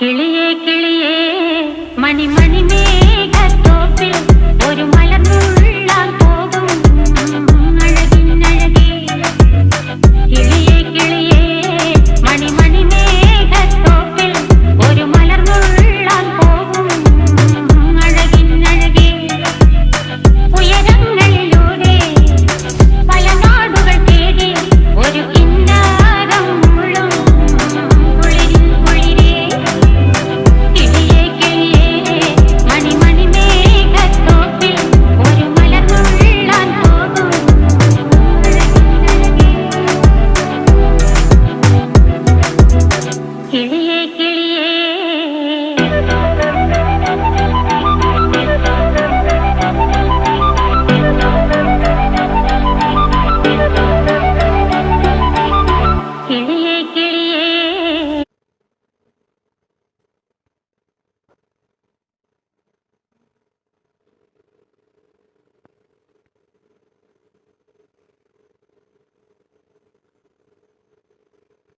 കിളിയേ കിളിയേ മണിമണി മേഘത്തോപ്പിൽ ഒരു മലർന്നുള്ളാൻ പോകും അഴകിനഴകേ. കിളിയേ കിളിയേ മണിമണി മേഘത്തോപ്പിൽ ഒരു മലർന്നുള്ളാൻ പോകും അഴകിനഴകേ. ഉയരങ്ങളിലൂടെ പല നാടുകൾ തേടി ഒരു കിന്നാരം മുള്ളും കുളിരിൻ കുളിരേ. കിളിയേ കിളിയേ മണിമണി മേഘത്തോപ്പിൽ ഒരു മലർന്നുള്ളാൻ പോകും അഴകിനഴകേ. കിളിയേ